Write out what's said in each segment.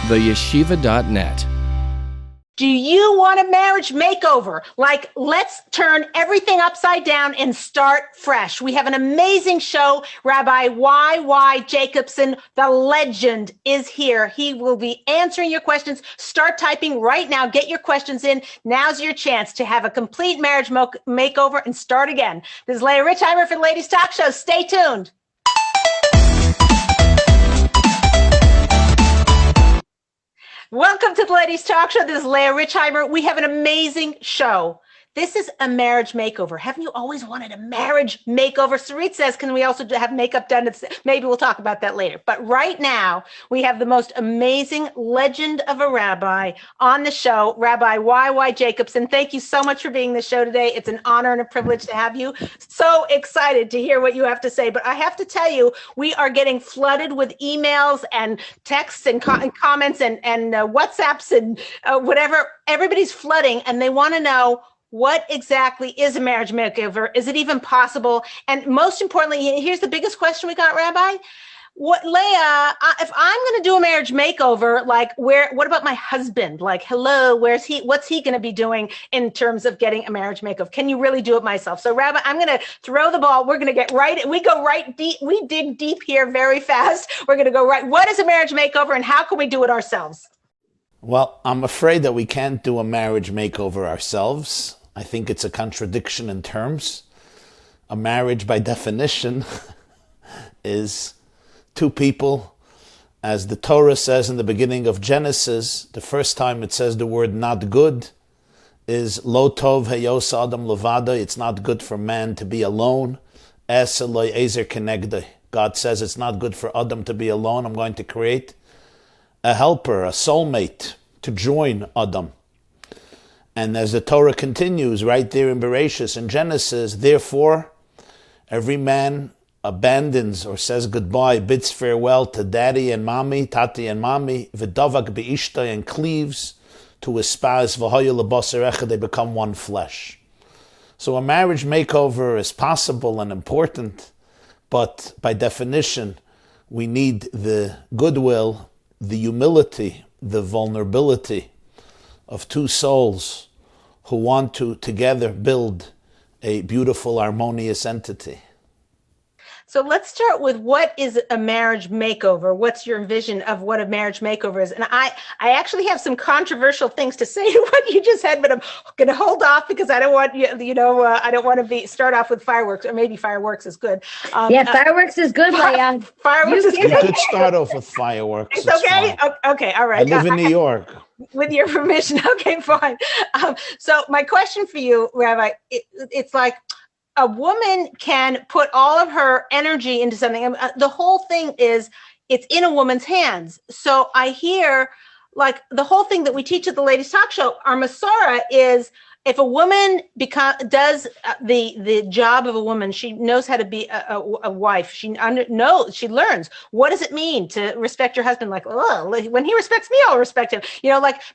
theyeshiva.net. Do you want a marriage makeover? Like, let's turn everything upside down and start fresh. We have an amazing show. Rabbi YY Jacobson, the legend, is here. He will be answering your questions. Start typing right now. Get your questions in. Now's your chance to have a complete marriage makeover and start again. This is Leah Richheimer for Ladies Talk Show. Stay tuned. Welcome to the Ladies Talk Show. This is Leah Richheimer. We have an amazing show. This is a marriage makeover. Haven't you always wanted a marriage makeover? Sarit says, can we also have makeup done? Maybe we'll talk about that later. But right now, we have the most amazing legend of a rabbi on the show, Rabbi YY Jacobson. Thank you so much for being on the show today. It's an honor and a privilege to have you. So excited to hear what you have to say. But I have to tell you, we are getting flooded with emails and texts and comments and WhatsApps and whatever. Everybody's flooding, and they want to know, what exactly is a marriage makeover? Is it even possible? And most importantly, here's the biggest question we got, Rabbi. Leah, if I'm going to do a marriage makeover, like what about my husband? Like, hello, where's he? What's he going to be doing in terms of getting a marriage makeover? Can you really do it myself? So Rabbi, I'm going to throw the ball. We're going to get right. We go right deep. We dig deep here very fast. We're going to go right. What is a marriage makeover and how can we do it ourselves? Well, I'm afraid that we can't do a marriage makeover ourselves. I think it's a contradiction in terms. A marriage, by definition, is two people. As the Torah says in the beginning of Genesis, the first time it says the word not good is lo tov heyos adam levada. It's not good for man to be alone. Es eloi ezer kenegdei. God says it's not good for Adam to be alone. I'm going to create a helper, a soulmate, to join Adam. And as the Torah continues right there in Bereshis in Genesis, therefore, every man abandons or says goodbye, bids farewell to daddy and mommy, tati and mommy, v'davak be'ishtay, and cleaves to his spouse, v'hoya l'basar echad, they become one flesh. So a marriage makeover is possible and important, but by definition, we need the goodwill, the humility, the vulnerability of two souls who want to together build a beautiful, harmonious entity. So let's start with, what is a marriage makeover? What's your vision of what a marriage makeover is? And I actually have some controversial things to say to what you just said, but I'm going to hold off because I don't want I don't want to start off with fireworks, or maybe fireworks is good. Fireworks is good, Leah. Fireworks is good. You could start off with fireworks. It's okay. Okay. All right. I live in New York. With your permission. Okay, fine. So my question for you, Rabbi, it's like, a woman can put all of her energy into something. The whole thing is, it's in a woman's hands. So I hear, like, the whole thing that we teach at the Ladies Talk Show, our Masora is, if a woman does the job of a woman, she knows how to be a wife. She learns, what does it mean to respect your husband? Like, oh, when he respects me, I'll respect him.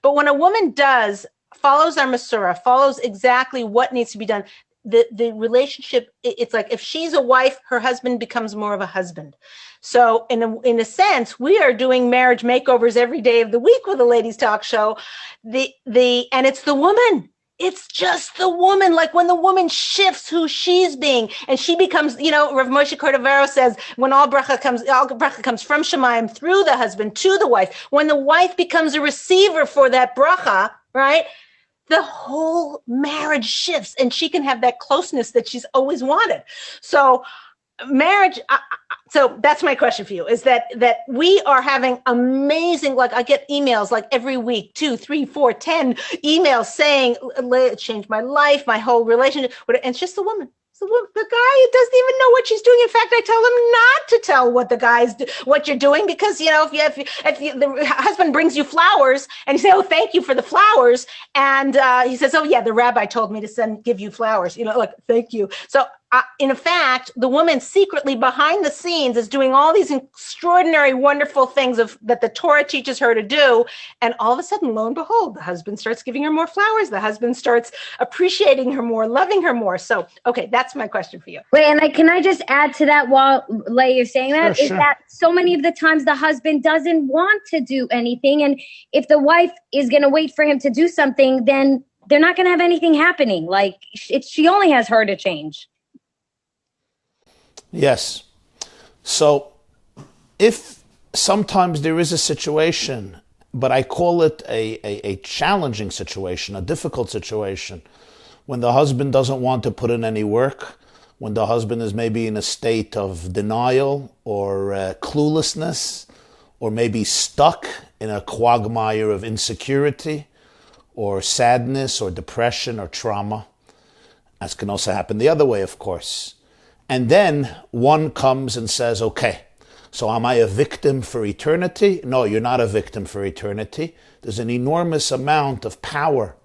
But when a woman follows our Masora, follows exactly what needs to be done, the relationship, it's like, if she's a wife, her husband becomes more of a husband. So in a sense, we are doing marriage makeovers every day of the week with the Ladies Talk Show. And it's the woman. It's just the woman. Like, when the woman shifts who she's being, and she becomes, Rav Moshe Cordovero says, when all bracha comes from Shemayim through the husband to the wife, when the wife becomes a receiver for that bracha, right? The whole marriage shifts, and she can have that closeness that she's always wanted. So marriage, so that's my question for you, is that we are having amazing, like, I get emails like every week, 2, 3, 4, 10 emails saying, it changed my life, my whole relationship. And it's just the woman. So the guy doesn't even know what she's doing. In fact, I tell him not to tell what you're doing, because if the husband brings you flowers and you say, "Oh, thank you for the flowers," and he says, "Oh yeah, the rabbi told me to give you flowers," like, thank you. So in fact, the woman secretly behind the scenes is doing all these extraordinary, wonderful things that the Torah teaches her to do. And all of a sudden, lo and behold, the husband starts giving her more flowers. The husband starts appreciating her more, loving her more. So, okay, that's my question for you. Wait, and can I just add to that while Leah, you're saying that? Sure, is sure. that so many of the times the husband doesn't want to do anything. And if the wife is going to wait for him to do something, then they're not going to have anything happening. Like, she only has her to change. Yes. So if sometimes there is a situation, but I call it a challenging situation, a difficult situation, when the husband doesn't want to put in any work, when the husband is maybe in a state of denial or cluelessness, or maybe stuck in a quagmire of insecurity or sadness or depression or trauma. As can also happen the other way, of course. And then one comes and says, okay, so am I a victim for eternity? No, you're not a victim for eternity. There's an enormous amount of power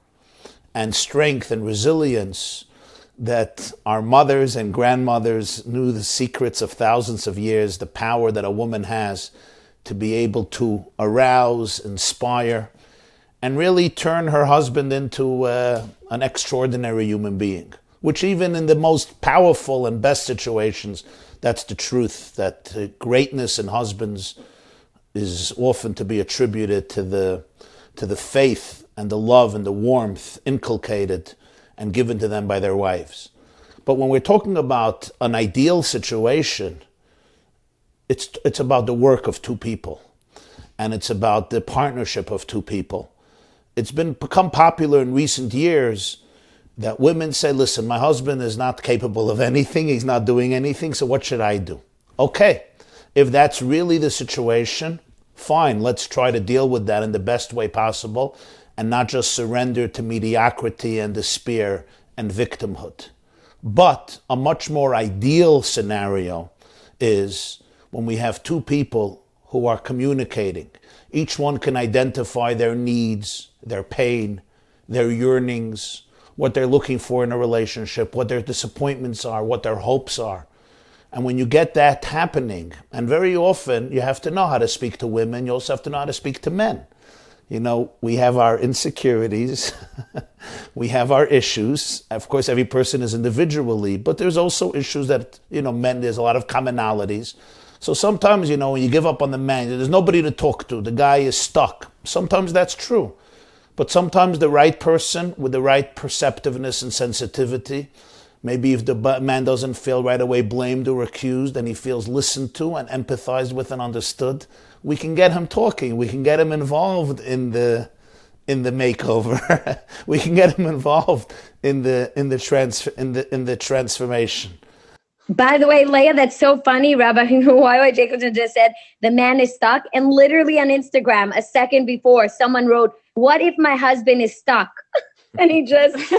and strength and resilience that our mothers and grandmothers knew the secrets of thousands of years, the power that a woman has to be able to arouse, inspire, and really turn her husband into an extraordinary human being. Which even in the most powerful and best situations, that's the truth, that greatness in husbands is often to be attributed to the faith and the love and the warmth inculcated and given to them by their wives. But when we're talking about an ideal situation, it's about the work of two people, and it's about the partnership of two people. It's become popular in recent years that women say, listen, my husband is not capable of anything, he's not doing anything, so what should I do? Okay, if that's really the situation, fine, let's try to deal with that in the best way possible and not just surrender to mediocrity and despair and victimhood. But a much more ideal scenario is when we have two people who are communicating. Each one can identify their needs, their pain, their yearnings, what they're looking for in a relationship, what their disappointments are, what their hopes are. And when you get that happening, and very often you have to know how to speak to women, you also have to know how to speak to men. You know, we have our insecurities, we have our issues. Of course, every person is individually, but there's also issues that, men, there's a lot of commonalities. So sometimes, when you give up on the man, there's nobody to talk to, the guy is stuck. Sometimes that's true. But sometimes the right person with the right perceptiveness and sensitivity, maybe if the man doesn't feel right away blamed or accused and he feels listened to and empathized with and understood, we can get him talking. We can get him involved in the makeover. We can get him involved in the transformation. By the way, Leah, that's so funny. Rabbi YY Jacobson just said the man is stuck. And literally on Instagram, a second before, someone wrote, "What if my husband is stuck?" And he just is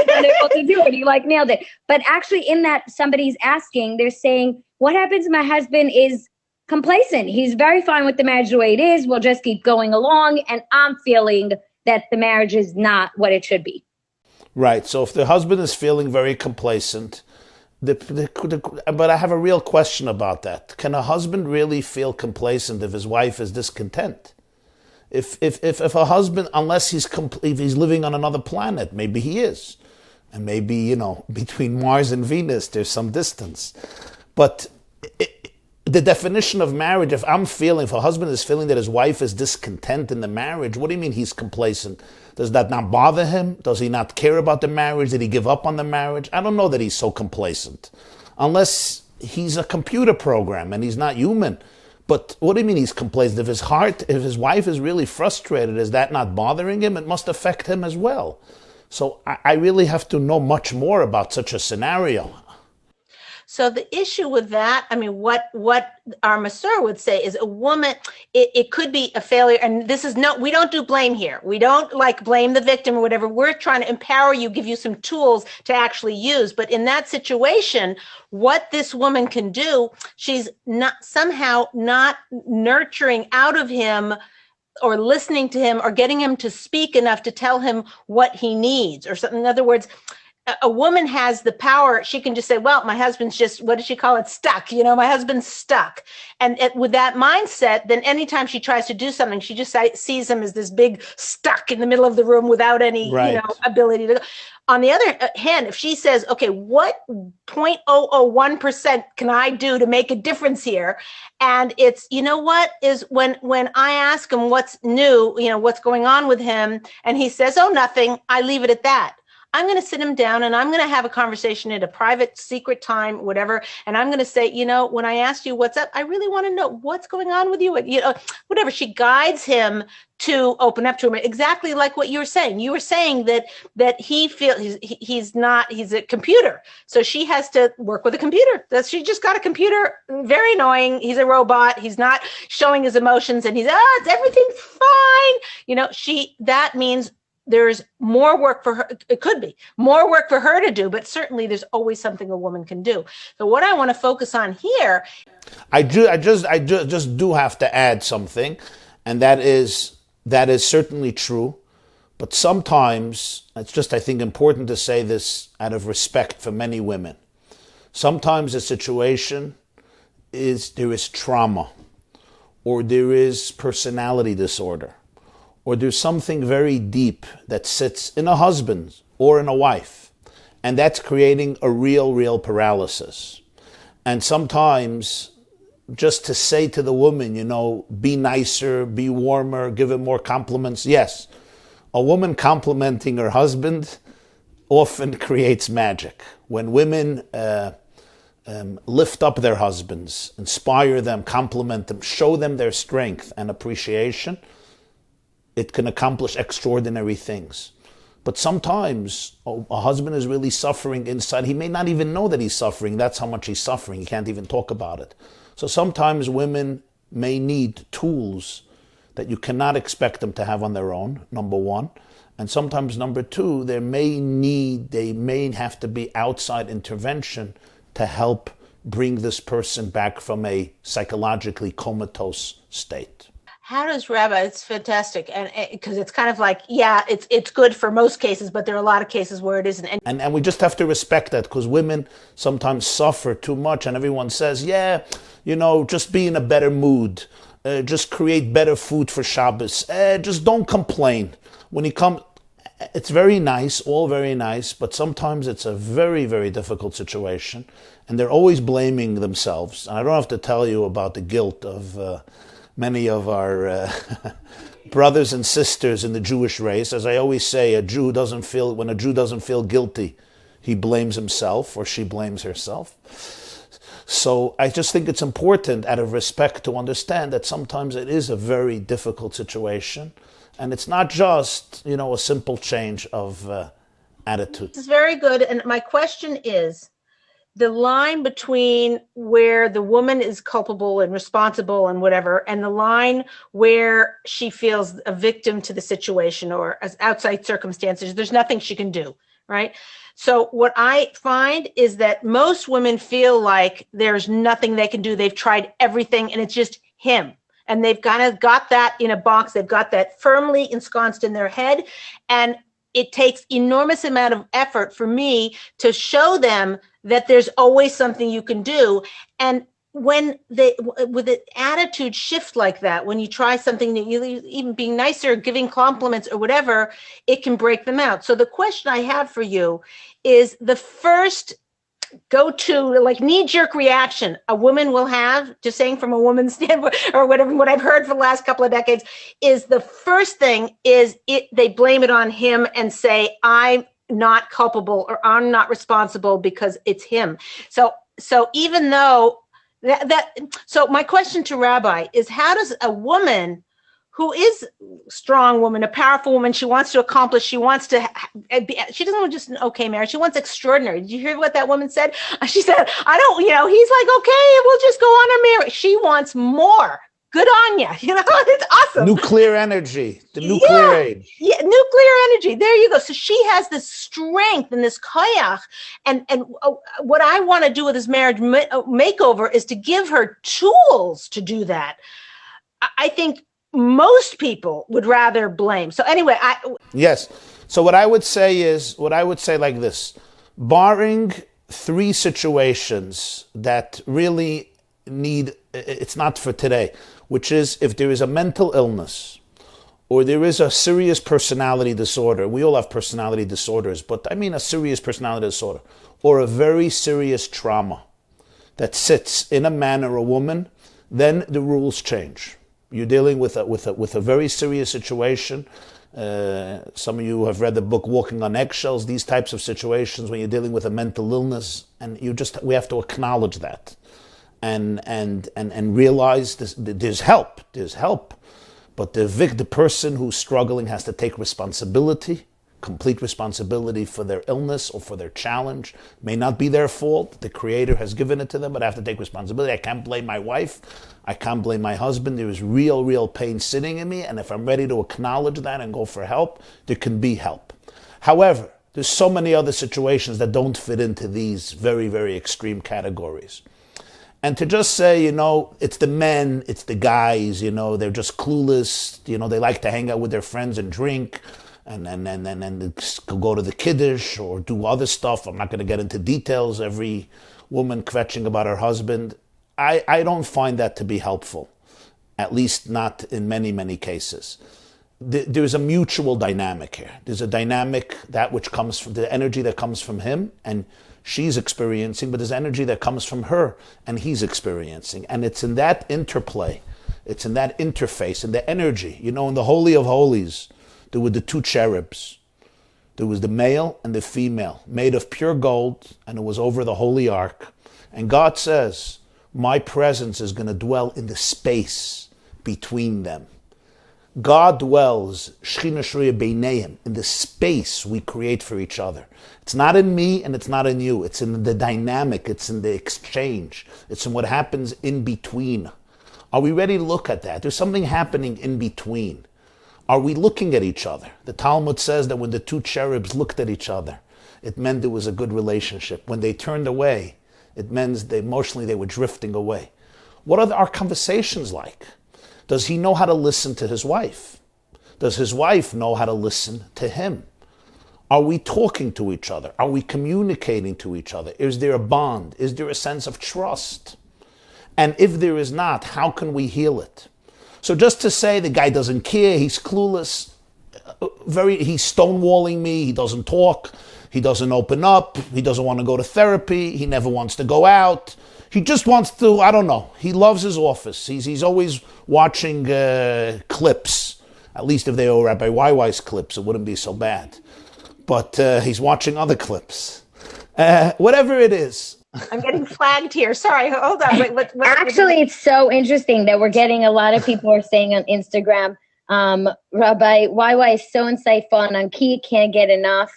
unable to do it. He nailed it. But actually in that, somebody's asking, they're saying, what happens if my husband is complacent? He's very fine with the marriage the way it is. We'll just keep going along. And I'm feeling that the marriage is not what it should be. Right. So if the husband is feeling very complacent, but I have a real question about that. Can a husband really feel complacent if his wife is discontent? If a husband, unless if he's living on another planet, maybe he is. And maybe, between Mars and Venus, there's some distance. But the definition of marriage, if a husband is feeling that his wife is discontent in the marriage, what do you mean he's complacent? Does that not bother him? Does he not care about the marriage? Did he give up on the marriage? I don't know that he's so complacent. Unless he's a computer program and he's not human. But what do you mean he's complacent? If his wife is really frustrated, is that not bothering him? It must affect him as well. So I really have to know much more about such a scenario. So the issue with that, what our Masorah would say is a woman, it could be a failure. And we don't do blame here. We don't blame the victim or whatever. We're trying to empower you, give you some tools to actually use. But in that situation, what this woman can do, she's not nurturing out of him or listening to him or getting him to speak enough to tell him what he needs or something. In other words, a woman has the power. She can just say, well, my husband's just, what does she call it? Stuck. My husband's stuck. And with that mindset, then anytime she tries to do something, she just sees him as this big stuck in the middle of the room without any, Right. ability to go. On the other hand, if she says, okay, what 0.001% can I do to make a difference here? And it's, what is when I ask him what's new, what's going on with him, and he says, oh, nothing, I leave it at that. I'm going to sit him down and I'm going to have a conversation at a private, secret time, whatever. And I'm going to say, when I asked you what's up, I really want to know what's going on with you. Whatever. She guides him to open up to him, exactly like what you were saying. You were saying that he feels he's a computer. So she has to work with a computer. She just got a computer, very annoying. He's a robot. He's not showing his emotions and it's everything's fine. That means there's more work for her. It could be more work for her to do, but certainly there's always something a woman can do. So what I want to focus on here, I just do have to add something, and that is certainly true. But sometimes it's just, I think, important to say this out of respect for many women. Sometimes a situation there is trauma, or there is personality disorder, or there's something very deep that sits in a husband or in a wife, and that's creating a real paralysis. And sometimes just to say to the woman, be nicer, be warmer, give him more compliments. Yes, a woman complimenting her husband often creates magic. When women lift up their husbands, inspire them, compliment them, show them their strength and appreciation, it can accomplish extraordinary things. But sometimes a husband is really suffering inside. He may not even know that he's suffering. That's how much he's suffering. He can't even talk about it. So sometimes women may need tools that you cannot expect them to have on their own, number one. And sometimes, number two, they may have to be outside intervention to help bring this person back from a psychologically comatose state. How does Rabbi? It's fantastic, and because it's kind of like, it's good for most cases, but there are a lot of cases where it isn't. And we just have to respect that, because women sometimes suffer too much, and everyone says, just be in a better mood, just create better food for Shabbos, just don't complain. When you come, it's very nice, all very nice, but sometimes it's a very, very difficult situation, and they're always blaming themselves. And I don't have to tell you about the guilt of many of our brothers and sisters in the Jewish race. As I always say, when a Jew doesn't feel guilty, he blames himself or she blames herself. So I just think it's important, out of respect, to understand that sometimes it is a very difficult situation, and it's not just, a simple change of attitude. This is very good. And my question is, the line between where the woman is culpable and responsible and whatever, and the line where she feels a victim to the situation or as outside circumstances, there's nothing she can do, right? So what I find is that most women feel like there's nothing they can do. They've tried everything and it's just him. And they've kind of got that in a box. They've got that firmly ensconced in their head. And it takes enormous amount of effort for me to show them that there's always something you can do. And when with an attitude shift like that, when you try something that you even being nicer, giving compliments or whatever, it can break them out. So the question I have for you is, the first go-to, like, knee-jerk reaction a woman will have, just saying from a woman's standpoint, or whatever, what I've heard for the last couple of decades, is the first thing is they blame it on him and say, I'm not culpable or I'm not responsible because it's him. So even though so my question to Rabbi is, how does a woman who is a strong woman, a powerful woman, she wants to accomplish, she doesn't want just an okay marriage, she wants extraordinary. Did you hear what that woman said? She said, he's like, okay, we'll just go on our marriage. She wants more. Good on you. It's awesome. Nuclear energy, the nuclear age. Yeah, nuclear energy. There you go. So she has this strength and this koyach. And what I want to do with this marriage makeover is to give her tools to do that. I think most people would rather blame. So anyway, Yes. So what I would say like this. Barring three situations that really need, it's not for today, which is if there is a mental illness or there is a serious personality disorder. We all have personality disorders, but I mean a serious personality disorder or a very serious trauma that sits in a man or a woman, then the rules change. You're dealing with a very serious situation. Some of you have read the book Walking on Eggshells. These types of situations when you're dealing with a mental illness, and we have to acknowledge that, and realize there's help. There's help, but the person who's struggling has to take responsibility, complete responsibility for their illness or for their challenge. It may not be their fault. The Creator has given it to them, but I have to take responsibility. I can't blame my wife. I can't blame my husband. There is real pain sitting in me, and if I'm ready to acknowledge that and go for help, there can be help. However, there's so many other situations that don't fit into these very extreme categories. And to just say, it's the men, it's the guys, they're just clueless, they like to hang out with their friends and drink, and go to the kiddush or do other stuff. I'm not going to get into details. Every woman kvetching about her husband. I don't find that to be helpful, at least not in many cases. There's a mutual dynamic here. There's a dynamic, that which comes from the energy that comes from him and she's experiencing, but there's energy that comes from her and he's experiencing. And it's in that interplay, it's in that interface, in the energy. In the Holy of Holies, there were the two cherubs. There was the male and the female, made of pure gold, and it was over the Holy Ark. And God says, my presence is going to dwell in the space between them. God dwells, Shechina Shruya Beinayim, in the space we create for each other. It's not in me and it's not in you. It's in the dynamic. It's in the exchange. It's in what happens in between. Are we ready to look at that? There's something happening in between. Are we looking at each other? The Talmud says that when the two cherubs looked at each other, it meant there was a good relationship. When they turned away, it meant emotionally they were drifting away. What are our conversations like? Does he know how to listen to his wife? Does his wife know how to listen to him? Are we talking to each other? Are we communicating to each other? Is there a bond? Is there a sense of trust? And if there is not, how can we heal it? So just to say the guy doesn't care, he's clueless, he's stonewalling me, he doesn't talk, he doesn't open up, he doesn't want to go to therapy, he never wants to go out, he just wants to, I don't know, he loves his office, he's always watching clips, at least if they were Rabbi YY's clips, it wouldn't be so bad, but he's watching other clips. Whatever it is. I'm getting flagged here. Sorry, hold on. Wait, Actually, it's so interesting that we're getting a lot of people are saying on Instagram, Rabbi YY is so insightful and on key, can't get enough.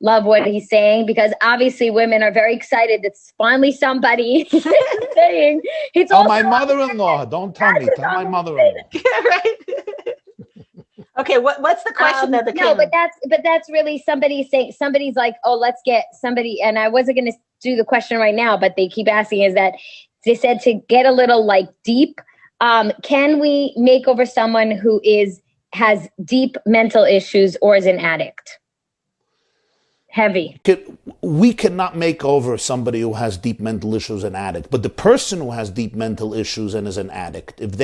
Love what he's saying, because obviously women are very excited that finally somebody saying it's all my mother-in-law. Don't tell me. Tell my mother-in-law. Right. Okay, what's the question that No, but that's really somebody saying, somebody's like, oh, let's get somebody, and I wasn't going to do the question right now, but they keep asking, is that they said to get a little deep, can we make over someone who has deep mental issues or is an addict? Heavy. We cannot make over somebody who has deep mental issues and addict, but the person who has deep mental issues and is an addict, if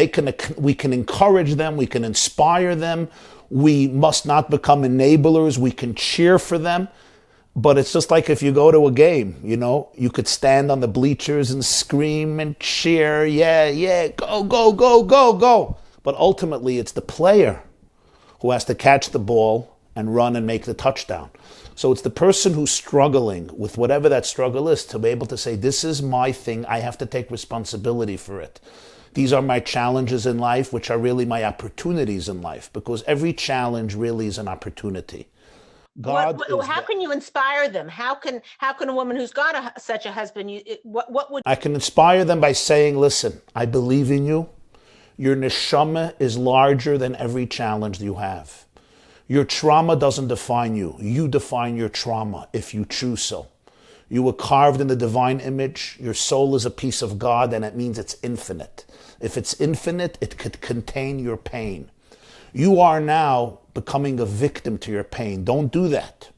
we can encourage them, we can inspire them, we must not become enablers, we can cheer for them. But it's just like if you go to a game, you could stand on the bleachers and scream and cheer, yeah, go. But ultimately it's the player who has to catch the ball and run and make the touchdown. So it's the person who's struggling with whatever that struggle is to be able to say, this is my thing, I have to take responsibility for it. These are my challenges in life, which are really my opportunities in life, because every challenge really is an opportunity. How can you inspire them? How can a woman who's got such a husband, what would... I can inspire them by saying, listen, I believe in you. Your neshama is larger than every challenge you have. Your trauma doesn't define you. You define your trauma if you choose so. You were carved in the divine image. Your soul is a piece of God, and it means it's infinite. If it's infinite, it could contain your pain. You are now becoming a victim to your pain. Don't do that.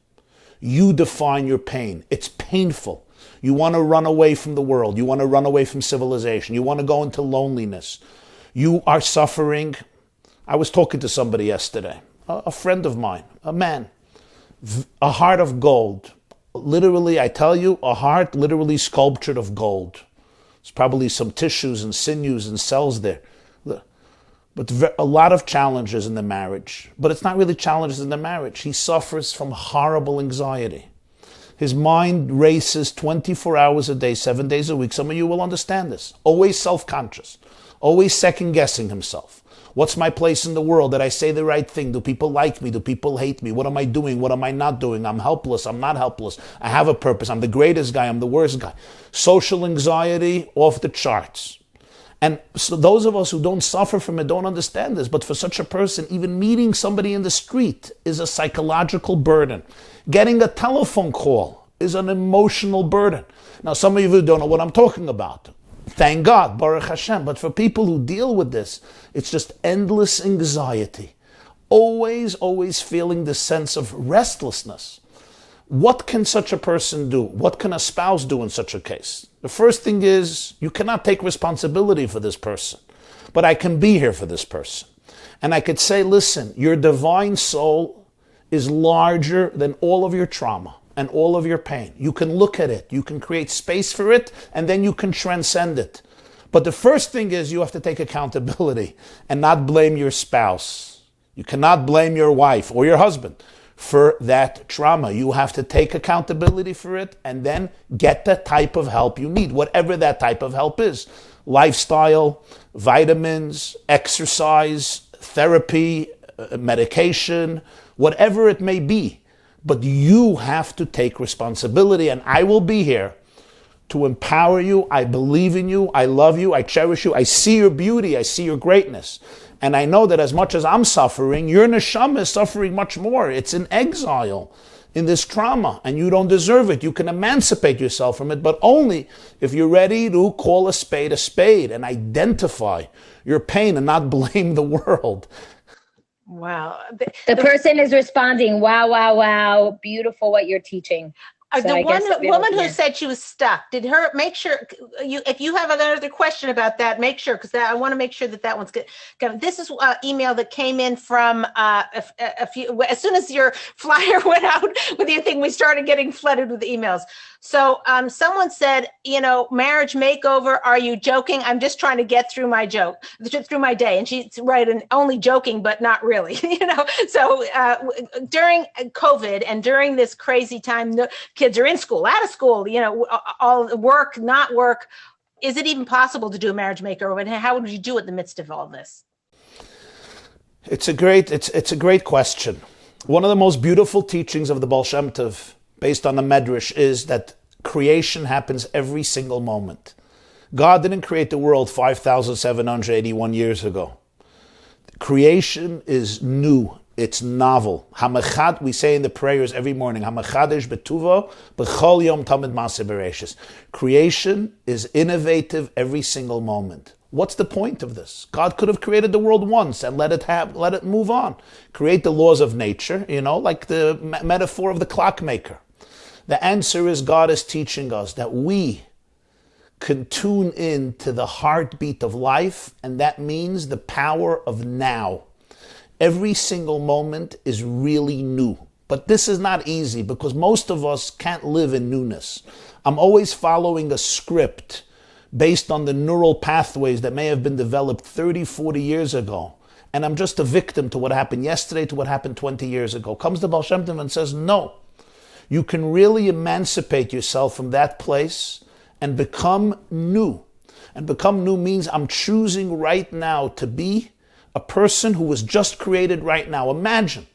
You define your pain. It's painful. You want to run away from the world. You want to run away from civilization. You want to go into loneliness. You are suffering. I was talking to somebody yesterday, a friend of mine, a man, a heart of gold. Literally, I tell you, a heart literally sculptured of gold. There's probably some tissues and sinews and cells there. But a lot of challenges in the marriage. But it's not really challenges in the marriage. He suffers from horrible anxiety. His mind races 24 hours a day, 7 days a week. Some of you will understand this. Always self-conscious. Always second-guessing himself. What's my place in the world? Did I say the right thing? Do people like me? Do people hate me? What am I doing? What am I not doing? I'm helpless. I'm not helpless. I have a purpose. I'm the greatest guy. I'm the worst guy. Social anxiety off the charts. And so those of us who don't suffer from it don't understand this. But for such a person, even meeting somebody in the street is a psychological burden. Getting a telephone call is an emotional burden. Now, some of you don't know what I'm talking about. Thank God, Baruch Hashem. But for people who deal with this, it's just endless anxiety. Always feeling this sense of restlessness. What can such a person do? What can a spouse do in such a case? The first thing is, you cannot take responsibility for this person, but I can be here for this person. And I could say, listen, your divine soul is larger than all of your trauma and all of your pain. You can look at it, you can create space for it, and then you can transcend it. But the first thing is you have to take accountability and not blame your spouse. You cannot blame your wife or your husband for that trauma. You have to take accountability for it and then get the type of help you need, whatever that type of help is. Lifestyle, vitamins, exercise, therapy, medication, whatever it may be. But you have to take responsibility, and I will be here to empower you. I believe in you. I love you. I cherish you. I see your beauty. I see your greatness. And I know that as much as I'm suffering, your neshama is suffering much more. It's in exile in this trauma, and you don't deserve it. You can emancipate yourself from it, but only if you're ready to call a spade and identify your pain and not blame the world. Wow. The person is responding, wow, beautiful what you're teaching. So the woman who said she was stuck, did her make sure if you have another question about that, make sure, because I want to make sure that one's good. This is an email that came in from a few, as soon as your flyer went out with your thing, we started getting flooded with emails. So someone said, marriage makeover, are you joking? I'm just trying to get through my day. And she's right, and only joking, but not really, So during COVID and during this crazy time, kids are in school, out of school, all work, not work. Is it even possible to do a marriage makeover? And how would you do it in the midst of all this? It's a great question. One of the most beautiful teachings of the Baal Shem Tov, based on the Medrash, is that creation happens every single moment. God didn't create the world 5,781 years ago. Creation is new. It's novel. Hamachad, we say in the prayers every morning, Hamachadesh betuvo b'chol yom tamid maaseh bereishis. Creation is innovative every single moment. What's the point of this? God could have created the world once and let it move on. Create the laws of nature, like the metaphor of the clockmaker. The answer is God is teaching us that we can tune in to the heartbeat of life, and that means the power of now. Every single moment is really new. But this is not easy because most of us can't live in newness. I'm always following a script based on the neural pathways that may have been developed 30, 40 years ago. And I'm just a victim to what happened yesterday, to what happened 20 years ago. Comes the Baal Shem Tov and says, no. You can really emancipate yourself from that place and become new. And become new means I'm choosing right now to be a person who was just created right now. Imagine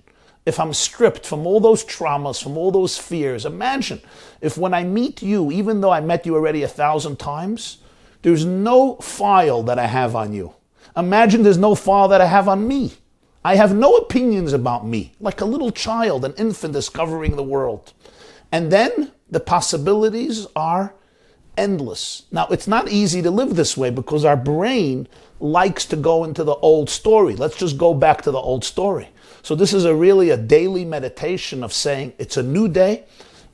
if I'm stripped from all those traumas, from all those fears. Imagine if when I meet you, even though I met you already 1,000 times, there's no file that I have on you. Imagine there's no file that I have on me. I have no opinions about me, like a little child, an infant discovering the world. And then the possibilities are endless. Now, it's not easy to live this way because our brain likes to go into the old story. Let's just go back to the old story. So this is really a daily meditation of saying it's a new day,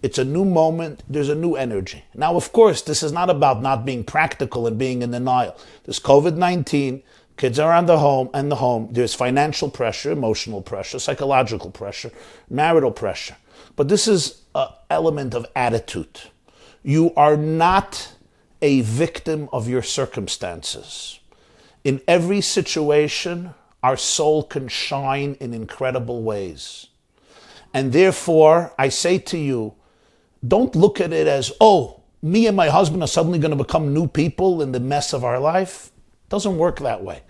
it's a new moment, there's a new energy. Now, of course, this is not about not being practical and being in denial. There's COVID-19, kids are on the home, there's financial pressure, emotional pressure, psychological pressure, marital pressure. But this is an element of attitude. You are not a victim of your circumstances. In every situation, our soul can shine in incredible ways. And therefore, I say to you, don't look at it as, oh, me and my husband are suddenly going to become new people in the mess of our life. It doesn't work that way.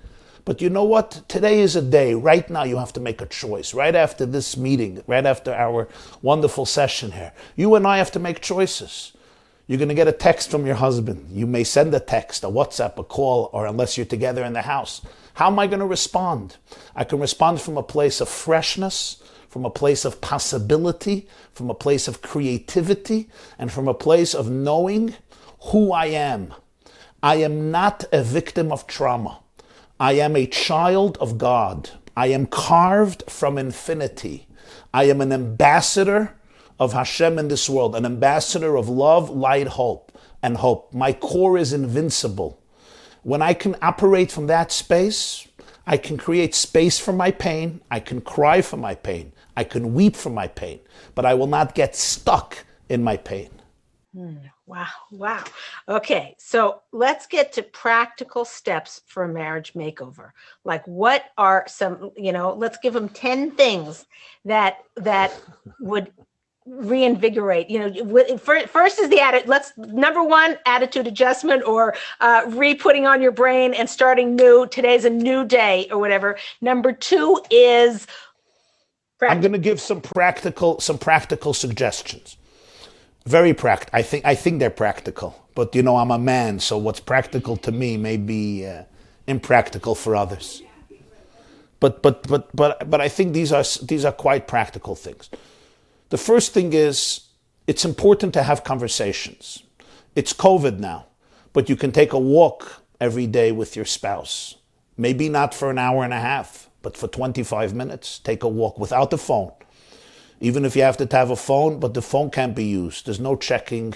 But you know what? Today is a day. Right now, you have to make a choice. Right after this meeting, right after our wonderful session here, you and I have to make choices. You're going to get a text from your husband. You may send a text, a WhatsApp, a call, or unless you're together in the house. How am I going to respond? I can respond from a place of freshness, from a place of possibility, from a place of creativity, and from a place of knowing who I am. I am not a victim of trauma. I am a child of God. I am carved from infinity. I am an ambassador of Hashem in this world, an ambassador of love, light, hope, and hope. My core is invincible. When I can operate from that space, I can create space for my pain. I can cry for my pain. I can weep for my pain, but I will not get stuck in my pain. Wow. Okay, so let's get to practical steps for a marriage makeover. Like, what are some, let's give them 10 things that would reinvigorate. First is the attitude. Number one, attitude adjustment, or re-putting on your brain and starting new. Today's a new day, or whatever. Number two is I'm going to give some practical suggestions. Very practical. I think they're practical, but I'm a man, so what's practical to me may be impractical for others. But I think these are quite practical things. The first thing is, it's important to have conversations. It's COVID now, but you can take a walk every day with your spouse. Maybe not for an hour and a half, but for 25 minutes. Take a walk without the phone. Even if you have to have a phone, but the phone can't be used. There's no checking,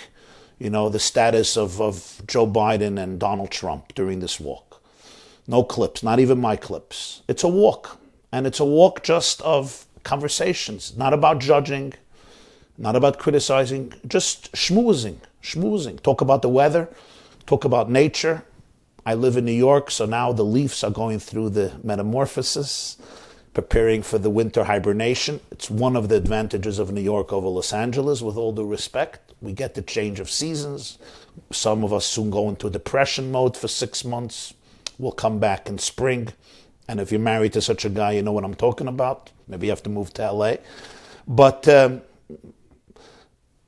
the status of Joe Biden and Donald Trump during this walk. No clips, not even my clips. It's a walk. And it's a walk just of conversations, not about judging, not about criticizing, just schmoozing. Talk about the weather, talk about nature. I live in New York, so now the leaves are going through the metamorphosis, preparing for the winter hibernation. It's one of the advantages of New York over Los Angeles, with all due respect. We get the change of seasons. Some of us soon go into depression mode for 6 months. We'll come back in spring. And if you're married to such a guy, you know what I'm talking about. Maybe you have to move to LA. But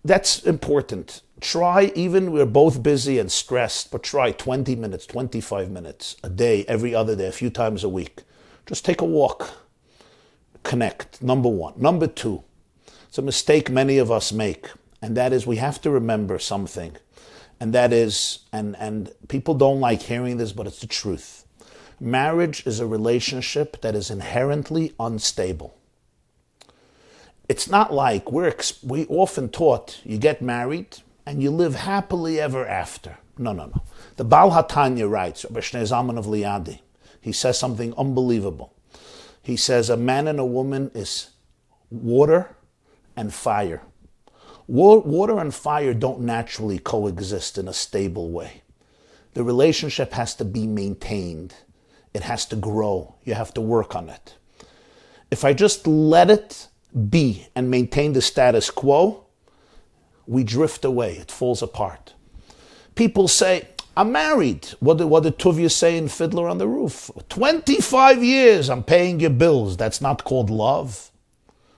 that's important. Try, even we're both busy and stressed, but try 20 minutes, 25 minutes a day, every other day, a few times a week. Just take a walk. Connect, number one. Number two, it's a mistake many of us make, and that is we have to remember something. And that is, and people don't like hearing this, but it's the truth. Marriage is a relationship that is inherently unstable. It's not like we often taught you get married and you live happily ever after. No. The Baal HaTanya writes, Rabbi Zalman of Liadi, he says something unbelievable. He says a man and a woman is water and fire. Water and fire don't naturally coexist in a stable way. The relationship has to be maintained. It has to grow. You have to work on it. If I just let it be and maintain the status quo, we drift away. It falls apart. People say, I'm married. What did Tuvia say in Fiddler on the Roof? 25 years I'm paying your bills. That's not called love.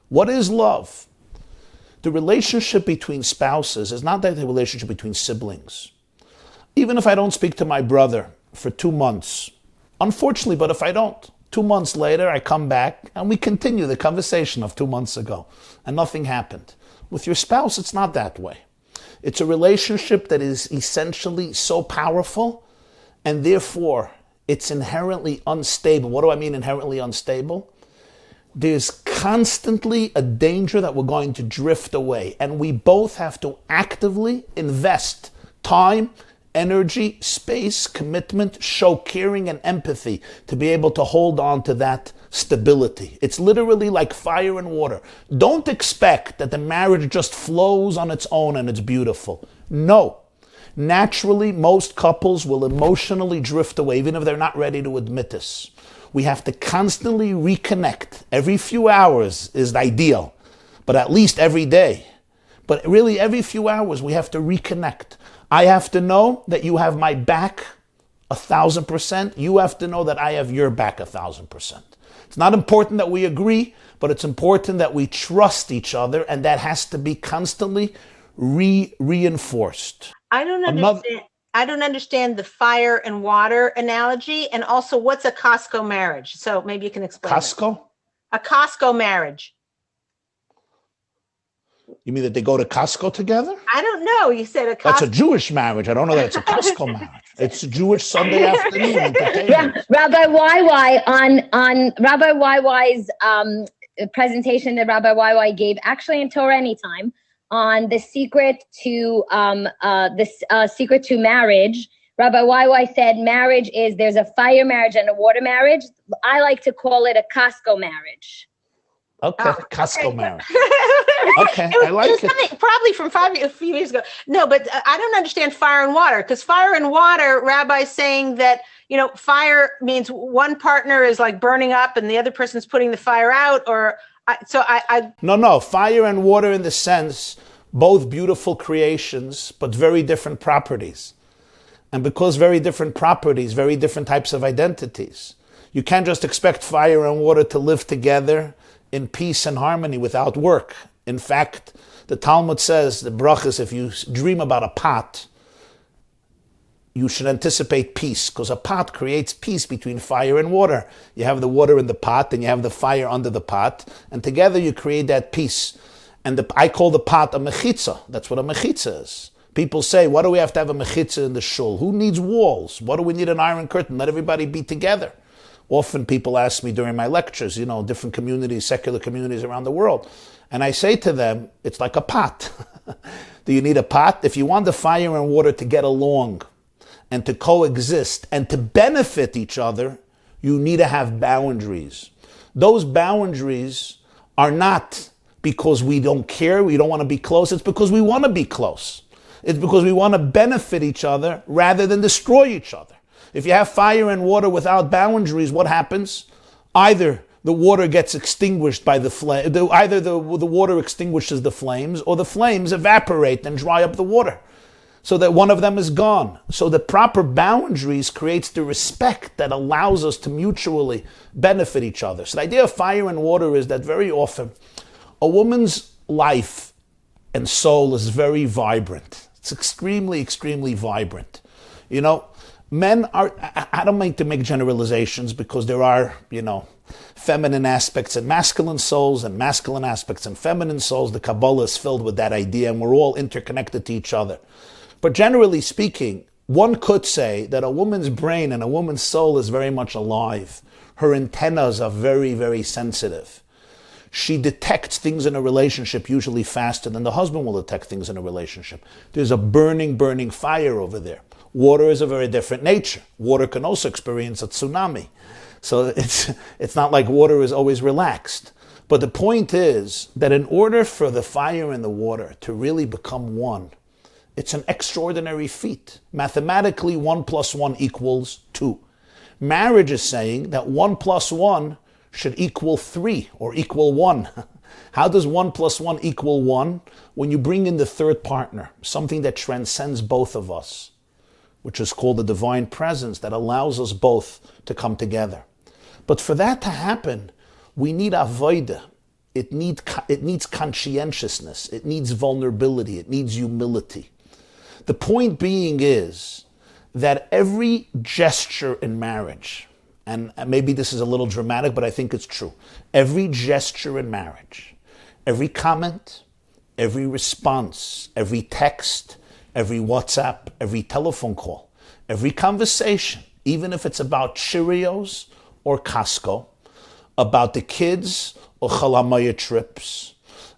What is love? The relationship between spouses is not like the relationship between siblings. Even if I don't speak to my brother for 2 months, unfortunately, but if I don't, 2 months later I come back and we continue the conversation of 2 months ago and nothing happened. With your spouse, it's not that way. It's a relationship that is essentially so powerful, and therefore it's inherently unstable. What do I mean inherently unstable? There's constantly a danger that we're going to drift away, and we both have to actively invest time, energy, space, commitment, show caring and empathy to be able to hold on to that stability. It's literally like fire and water. Don't expect that the marriage just flows on its own and it's beautiful. No. Naturally, most couples will emotionally drift away, even if they're not ready to admit this. We have to constantly reconnect. Every few hours is ideal, but at least every day. But really, every few hours, we have to reconnect. I have to know that you have my back 1,000%. You have to know that I have your back 1,000%. It's not important that we agree, but it's important that we trust each other, and that has to be constantly reinforced. I don't understand the fire and water analogy, and also what's a Costco marriage. So maybe you can explain. Costco? A Costco marriage. You mean that they go to Costco together? I don't know. You said a Costco. That's a Jewish marriage. I don't know that it's a Costco marriage. It's a Jewish Sunday afternoon entertainment. Rabbi YY on Rabbi YY's presentation that Rabbi YY gave, actually in Torah Anytime, on the secret to secret to marriage. Rabbi YY said marriage is, there's a fire marriage and a water marriage. I like to call it a Costco marriage. Okay, Costco marriage. Okay, I like it. Probably from a few years ago. No, but I don't understand fire and water, because fire and water, Rabbi's saying that, fire means one partner is like burning up and the other person's putting the fire out, No, fire and water in the sense, both beautiful creations, but very different properties. And because very different properties, very different types of identities, you can't just expect fire and water to live together in peace and harmony without work. In fact, the Talmud says, the brachas, if you dream about a pot, you should anticipate peace, because a pot creates peace between fire and water. You have the water in the pot and you have the fire under the pot, and together you create that peace. And I call the pot a mechitza. That's what a mechitza is. People say, why do we have to have a mechitza in the shul? Who needs walls? Why do we need an iron curtain? Let everybody be together. Often people ask me during my lectures, different communities, secular communities around the world. And I say to them, it's like a pot. Do you need a pot? If you want the fire and water to get along and to coexist and to benefit each other, you need to have boundaries. Those boundaries are not because we don't care, we don't want to be close. It's because we want to be close. It's because we want to benefit each other rather than destroy each other. If you have fire and water without boundaries, what happens? Either the water gets extinguished by the flame, either the water extinguishes the flames, or the flames evaporate and dry up the water, so that one of them is gone. So the proper boundaries creates the respect that allows us to mutually benefit each other. So the idea of fire and water is that very often a woman's life and soul is very vibrant. It's extremely, extremely vibrant. Men are, I don't mean to make generalizations, because there are, feminine aspects in masculine souls and masculine aspects in feminine souls. The Kabbalah is filled with that idea, and we're all interconnected to each other. But generally speaking, one could say that a woman's brain and a woman's soul is very much alive. Her antennas are very, very sensitive. She detects things in a relationship usually faster than the husband will detect things in a relationship. There's a burning, burning fire over there. Water is a very different nature. Water can also experience a tsunami. So it's not like water is always relaxed. But the point is that in order for the fire and the water to really become one, it's an extraordinary feat. Mathematically, 1 + 1 = 2. Marriage is saying that 1 + 1 should equal 3 or equal 1. How does 1 + 1 = 1? When you bring in the third partner, something that transcends both of us, which is called the divine presence that allows us both to come together. But for that to happen, we need avodah. It needs conscientiousness. It needs vulnerability. It needs humility. The point being is that every gesture in marriage, and maybe this is a little dramatic, but I think it's true. Every gesture in marriage, every comment, every response, every text, every WhatsApp, every telephone call, every conversation, even if it's about Cheerios or Costco, about the kids or Chalamaya trips,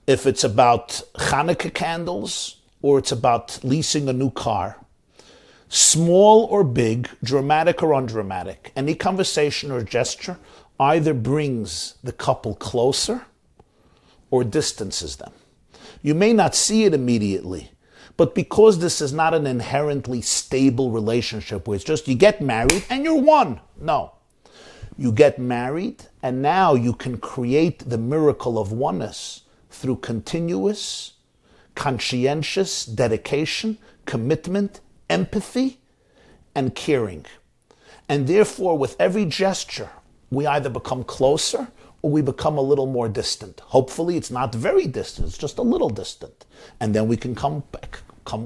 if it's about Hanukkah candles or it's about leasing a new car, small or big, dramatic or undramatic, any conversation or gesture either brings the couple closer or distances them. You may not see it immediately, but because this is not an inherently stable relationship where it's just you get married and you're one. No. You get married and now you can create the miracle of oneness through continuous, conscientious dedication, commitment, empathy, and caring. And therefore, with every gesture, we either become closer or we become a little more distant. Hopefully, it's not very distant, it's just a little distant. And then we can come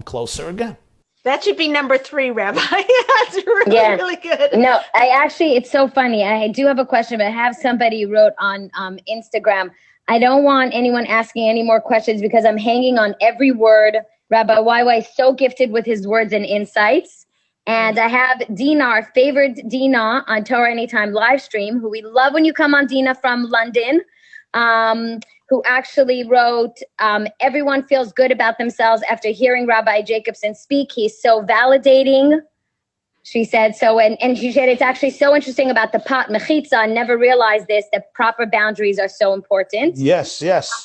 closer again. That should be number 3, Rabbi. That's really good. No, it's so funny. I do have a question, but I have somebody who wrote on Instagram. I don't want anyone asking any more questions because I'm hanging on every word. Rabbi YY is so gifted with his words and insights. And I have Dina, our favorite Dina on Torah Anytime live stream, who we love when you come on, Dina from London, who actually wrote, everyone feels good about themselves after hearing Rabbi Jacobson speak. He's so validating. She said so, and she said it's actually so interesting about the pot mechitza. I never realized this, that proper boundaries are so important. Yes.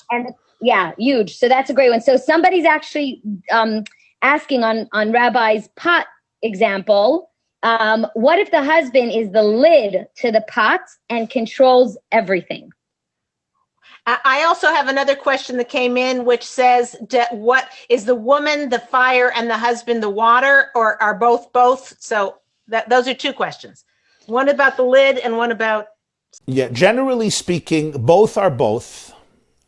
And yeah, huge. So that's a great one. So somebody's actually asking on Rabbi's pot example, what if the husband is the lid to the pot and controls everything? I also have another question that came in, which says, what is the woman the fire and the husband the water, or are both? So those are 2 questions. One about the lid and one about... Yeah, generally speaking, both are both.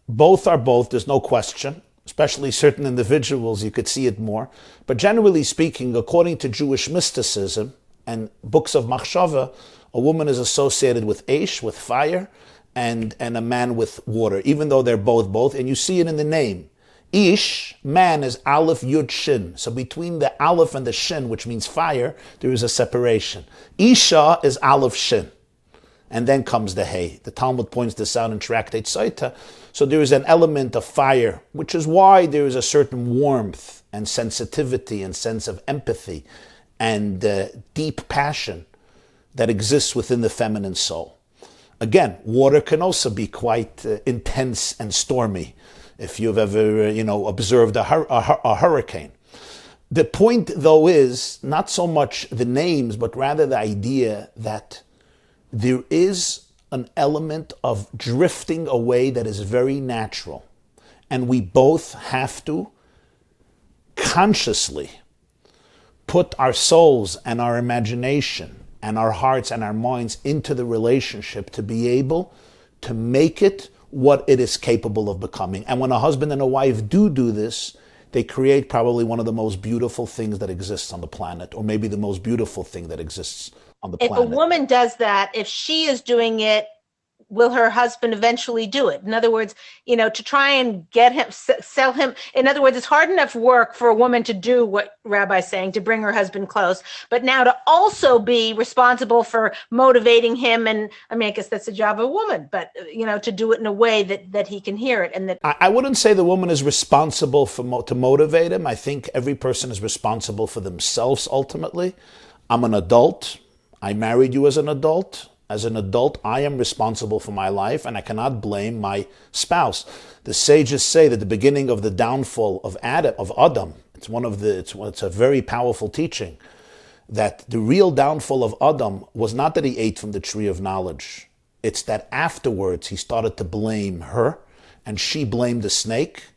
Both are both, there's no question. Especially certain individuals, you could see it more. But generally speaking, according to Jewish mysticism and books of Machshava, a woman is associated with Eish, with fire, and a man with water, even though they're both, and you see it in the name. Ish, man, is Aleph, Yud, Shin. So between the Aleph and the Shin, which means fire, there is a separation. Isha is Aleph, Shin. And then comes the Hey. The Talmud points this out in Tractate Saita. So there is an element of fire, which is why there is a certain warmth and sensitivity and sense of empathy and deep passion that exists within the feminine soul. Again, water can also be quite intense and stormy if you've ever, observed a hurricane. The point, though, is not so much the names, but rather the idea that there is an element of drifting away that is very natural. And we both have to consciously put our souls and our imagination and our hearts and our minds into the relationship to be able to make it what it is capable of becoming. And when a husband and a wife do this, they create probably one of the most beautiful things that exists on the planet, or maybe the most beautiful thing that exists on the planet. If a woman does that, if she is doing it, will her husband eventually do it? In other words, to try and get him, sell him. In other words, it's hard enough work for a woman to do what Rabbi's saying, to bring her husband close, but now to also be responsible for motivating him. And I guess that's the job of a woman, but to do it in a way that he can hear it. And that I wouldn't say the woman is responsible to motivate him. I think every person is responsible for themselves ultimately. I'm an adult. I married you as an adult. As an adult, I am responsible for my life, and I cannot blame my spouse. The sages say that the beginning of the downfall of Adam, it's a very powerful teaching, that the real downfall of Adam was not that he ate from the tree of knowledge. It's that afterwards he started to blame her, and she blamed the snake,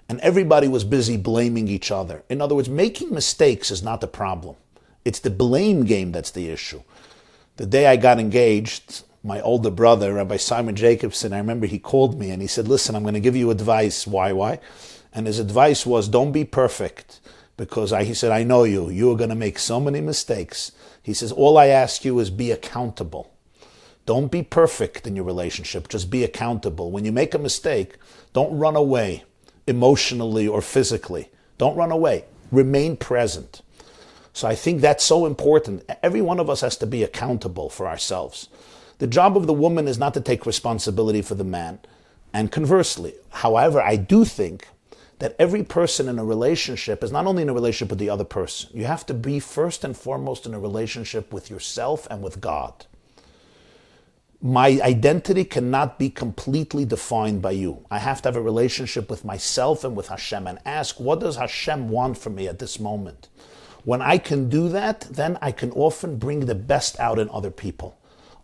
and everybody was busy blaming each other. In other words, making mistakes is not the problem. It's the blame game that's the issue. The day I got engaged, my older brother, Rabbi Simon Jacobson, I remember he called me and he said, listen, I'm going to give you advice, YY. And his advice was, don't be perfect, because he said, I know you. You are going to make so many mistakes. He says, all I ask you is be accountable. Don't be perfect in your relationship. Just be accountable. When you make a mistake, don't run away. emotionally or physically. Don't run away. Remain present. So I think that's so important. Every one of us has to be accountable for ourselves. The job of the woman is not to take responsibility for the man, and conversely. However, I do think that every person in a relationship is not only in a relationship with the other person. You have to be first and foremost in a relationship with yourself and with God. My identity cannot be completely defined by you. I have to have a relationship with myself and with Hashem and ask, what does Hashem want from me at this moment? When I can do that, then I can often bring the best out in other people.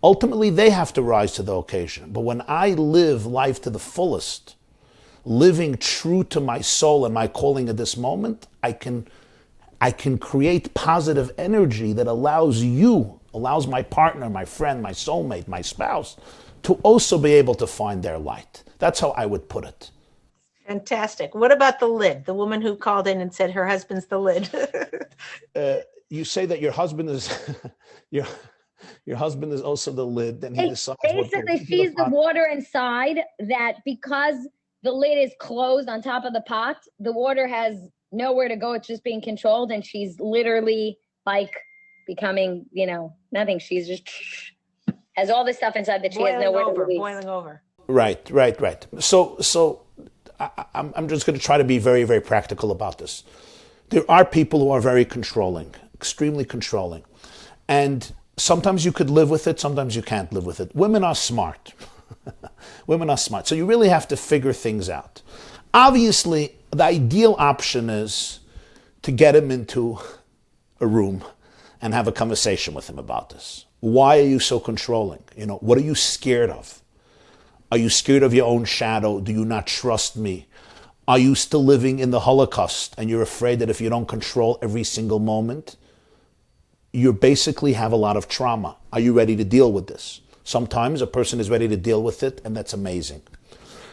Ultimately, they have to rise to the occasion. But when I live life to the fullest, living true to my soul and my calling at this moment, I can create positive energy that allows my partner, my friend, my soulmate, my spouse, to also be able to find their light. That's how I would put it. Fantastic. What about the lid? The woman who called in and said her husband's the lid. You say that your husband is your husband is also the lid, then he decides basically she's the water inside, that because the lid is closed on top of the pot, the water has nowhere to go. It's just being controlled, and she's literally like becoming, nothing. She's just has all this stuff inside that she has nowhere to release. Boiling over. Right. So I'm just going to try to be very, very practical about this. There are people who are very controlling, extremely controlling, and sometimes you could live with it, sometimes you can't live with it. Women are smart. Women are smart. So you really have to figure things out. Obviously, the ideal option is to get him into a room and have a conversation with him about this. Why are you so controlling? What are you scared of? Are you scared of your own shadow? Do you not trust me? Are you still living in the Holocaust and you're afraid that if you don't control every single moment, you basically have a lot of trauma? Are you ready to deal with this? Sometimes a person is ready to deal with it, and that's amazing.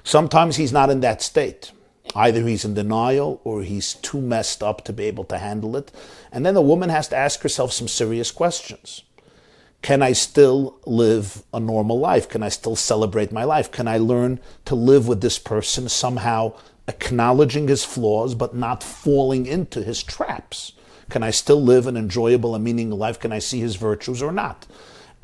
Sometimes he's not in that state. Either he's in denial or he's too messed up to be able to handle it. And then the woman has to ask herself some serious questions. Can I still live a normal life? Can I still celebrate my life? Can I learn to live with this person, somehow acknowledging his flaws but not falling into his traps? Can I still live an enjoyable and meaningful life? Can I see his virtues or not?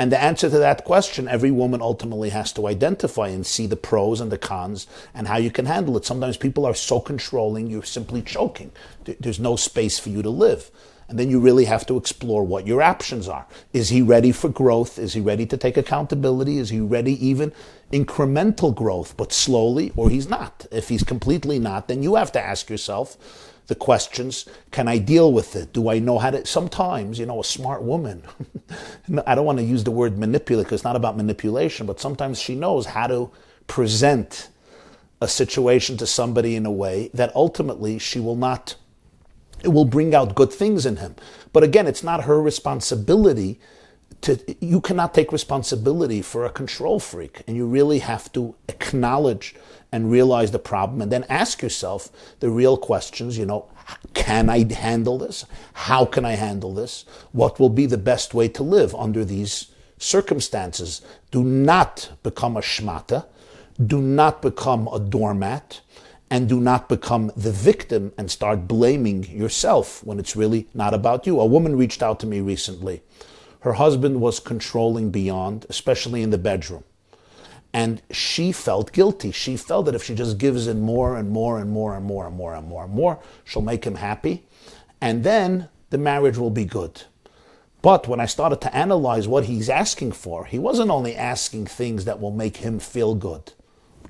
And the answer to that question, every woman ultimately has to identify and see the pros and the cons and how you can handle it. Sometimes people are so controlling, you're simply choking. There's no space for you to live. And then you really have to explore what your options are. Is he ready for growth? Is he ready to take accountability? Is he ready even incremental growth, but slowly, or he's not? If he's completely not, then you have to ask yourself the questions. Can I deal with it? Do I know how to? Sometimes, a smart woman, I don't want to use the word manipulate because it's not about manipulation, but sometimes she knows how to present a situation to somebody in a way that ultimately it will bring out good things in him. But again, it's not her responsibility you cannot take responsibility for a control freak, and you really have to acknowledge and realize the problem and then ask yourself the real questions, can I handle this? How can I handle this? What will be the best way to live under these circumstances? Do not become a shmata, do not become a doormat, and do not become the victim and start blaming yourself when it's really not about you. A woman reached out to me recently. Her husband was controlling beyond, especially in the bedroom. And she felt guilty. She felt that if she just gives in more and more and more and more and more and more and more, she'll make him happy. And then the marriage will be good. But when I started to analyze what he's asking for, he wasn't only asking things that will make him feel good.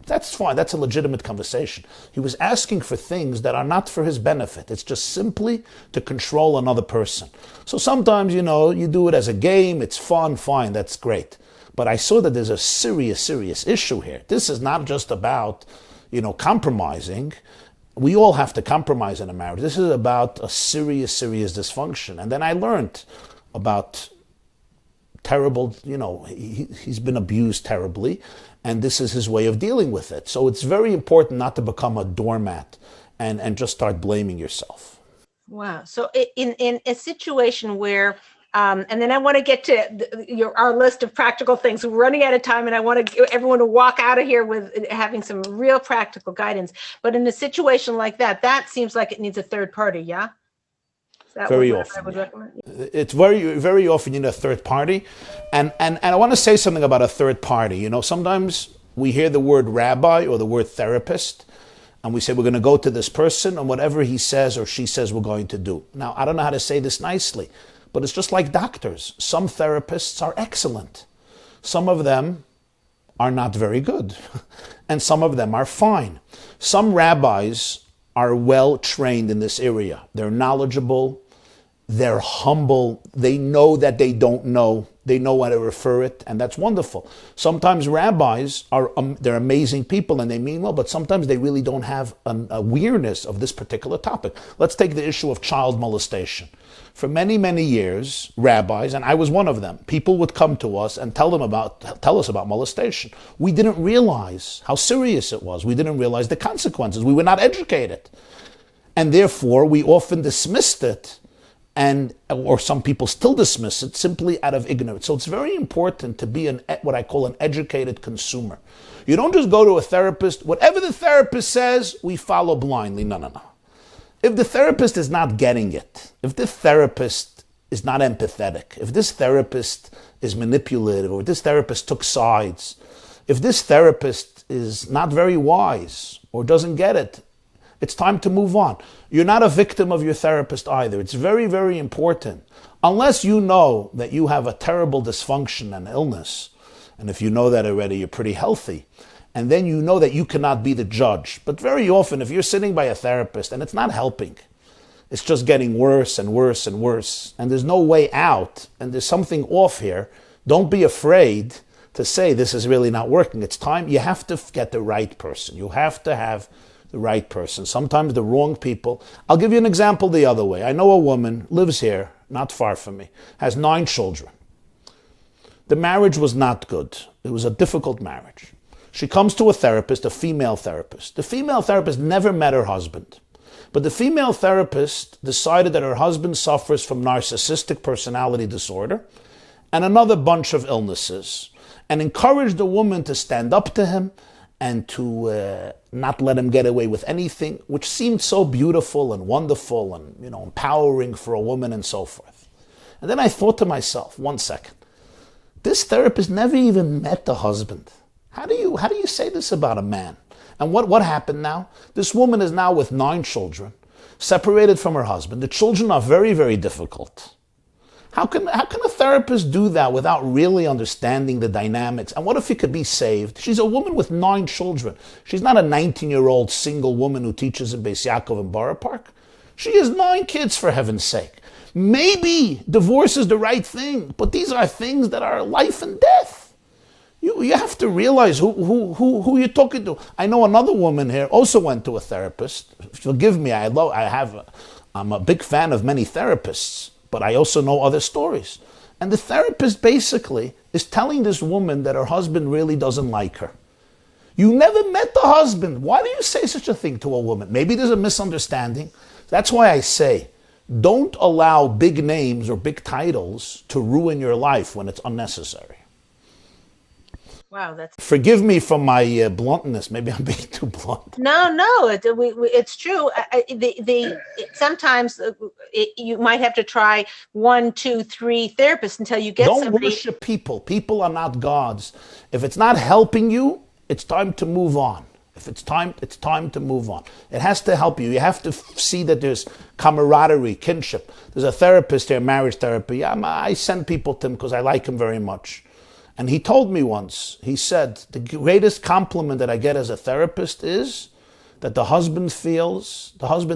That's fine. That's a legitimate conversation. He was asking for things that are not for his benefit. It's just simply to control another person. So sometimes, you do it as a game. It's fun. Fine. That's great. But I saw that there's a serious, serious issue here. This is not just about, compromising. We all have to compromise in a marriage. This is about a serious, serious dysfunction. And then I learned about terrible, he's been abused terribly, and this is his way of dealing with it. So it's very important not to become a doormat and just start blaming yourself. Wow. So in a situation where And then I want to get to our list of practical things. We're running out of time, and I want everyone to walk out of here with having some real practical guidance. But in a situation like that, that seems like it needs a third party, yeah? Is that very what often. I would recommend? It's very often you need a third party. And I want to say something about a third party. You know, sometimes we hear the word rabbi or the word therapist, and we say we're going to go to this person, and whatever he says or she says we're going to do. Now, I don't know how to say this nicely, but it's just like doctors. Some therapists are excellent. Some of them are not very good. And some of them are fine. Some rabbis are well trained in this area. They're knowledgeable. They're humble. They know that they don't know. They know how to refer it, and that's wonderful. Sometimes rabbis they're amazing people and they mean well, but sometimes they really don't have an awareness of this particular topic. Let's take the issue of child molestation. For many, many years, rabbis, and I was one of them, people would come to us and tell us about molestation. We didn't realize how serious it was. We didn't realize the consequences. We were not educated. And therefore, we often dismissed it, or some people still dismiss it simply out of ignorance. So it's very important to be what I call an educated consumer. You don't just go to a therapist, whatever the therapist says, we follow blindly. No. If the therapist is not getting it, if the therapist is not empathetic, if this therapist is manipulative, or this therapist took sides, if this therapist is not very wise or doesn't get it, it's time to move on. You're not a victim of your therapist either. It's very, very important. Unless you know that you have a terrible dysfunction and illness, and if you know that already, you're pretty healthy, and then you know that you cannot be the judge. But very often, if you're sitting by a therapist and it's not helping, it's just getting worse and worse and worse, and there's no way out, and there's something off here, don't be afraid to say this is really not working. It's time. You have to get the right person. You have to have the right person. Sometimes the wrong people. I'll give you an example the other way. I know a woman, lives here, not far from me, has 9 children. The marriage was not good. It was a difficult marriage. She comes to a therapist, a female therapist. The female therapist never met her husband. But the female therapist decided that her husband suffers from narcissistic personality disorder and another bunch of illnesses, and encouraged the woman to stand up to him and to not let him get away with anything, which seemed so beautiful and wonderful and empowering for a woman and so forth. And then I thought to myself, 1 second, this therapist never even met the husband. How do you say this about a man? And what happened now? This woman is now with 9 children, separated from her husband. The children are very, very difficult. How can a therapist do that without really understanding the dynamics? And what if he could be saved? She's a woman with 9 children. She's not a 19-year-old single woman who teaches in Beis Yaakov in Borough Park. She has 9 kids, for heaven's sake. Maybe divorce is the right thing, but these are things that are life and death. You have to realize who you're talking to. I know another woman here also went to a therapist. Forgive me, I'm a big fan of many therapists, but I also know other stories. And the therapist basically is telling this woman that her husband really doesn't like her. You never met the husband. Why do you say such a thing to a woman? Maybe there's a misunderstanding. That's why I say, don't allow big names or big titles to ruin your life when it's unnecessary. Wow, Forgive me for my bluntness. Maybe I'm being too blunt. No, it's true. Sometimes you might have to try 1, 2, 3 therapists until you get somebody. Don't worship people. People are not gods. If it's not helping you, it's time to move on. If it's time to move on. It has to help you. You have to see that there's camaraderie, kinship. There's a therapist here, marriage therapy. I send people to him because I like him very much. And he told me once, he said, the greatest compliment that I get as a therapist is that the husband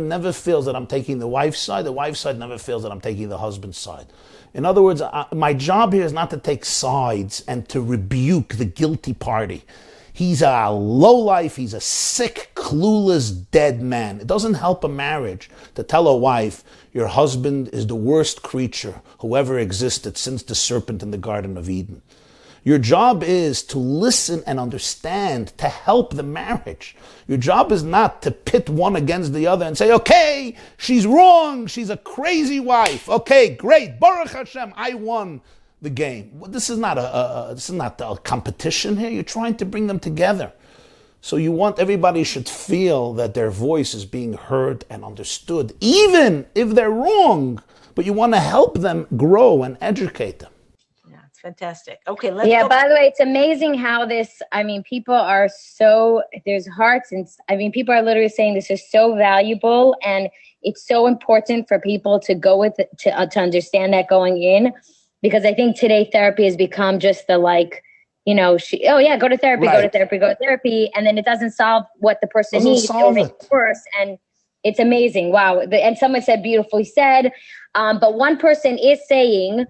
never feels that I'm taking the wife's side. The wife's side never feels that I'm taking the husband's side. In other words, my job here is not to take sides and to rebuke the guilty party. He's a lowlife, he's a sick, clueless, dead man. It doesn't help a marriage to tell a wife, your husband is the worst creature who ever existed since the serpent in the Garden of Eden. Your job is to listen and understand, to help the marriage. Your job is not to pit one against the other and say, okay, she's wrong, she's a crazy wife. Okay, great, Baruch Hashem, I won the game. Well, this is not a competition here. You're trying to bring them together. So you want everybody should feel that their voice is being heard and understood, even if they're wrong, but you want to help them grow and educate them. Fantastic. Okay, let's go. By the way, it's amazing how people are so, there's hearts, and people are literally saying this is so valuable, and it's so important for people to go with it, to understand that going in, because I think today therapy has become just the go to therapy, right. go to therapy, and then it doesn't solve what the person needs, or make it worse. And it's amazing. Wow. And someone said, beautifully said. But one person is saying,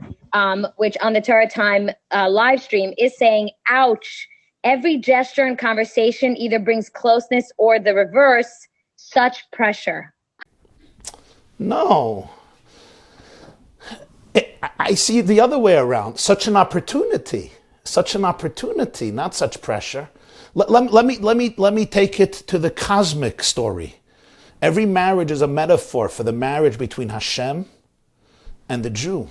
which on the Torah Time live stream is saying, ouch, every gesture and conversation either brings closeness or the reverse, such pressure. No. I see it the other way around. Such an opportunity, not such pressure. Let me take it to the cosmic story. Every marriage is a metaphor for the marriage between Hashem and the Jew.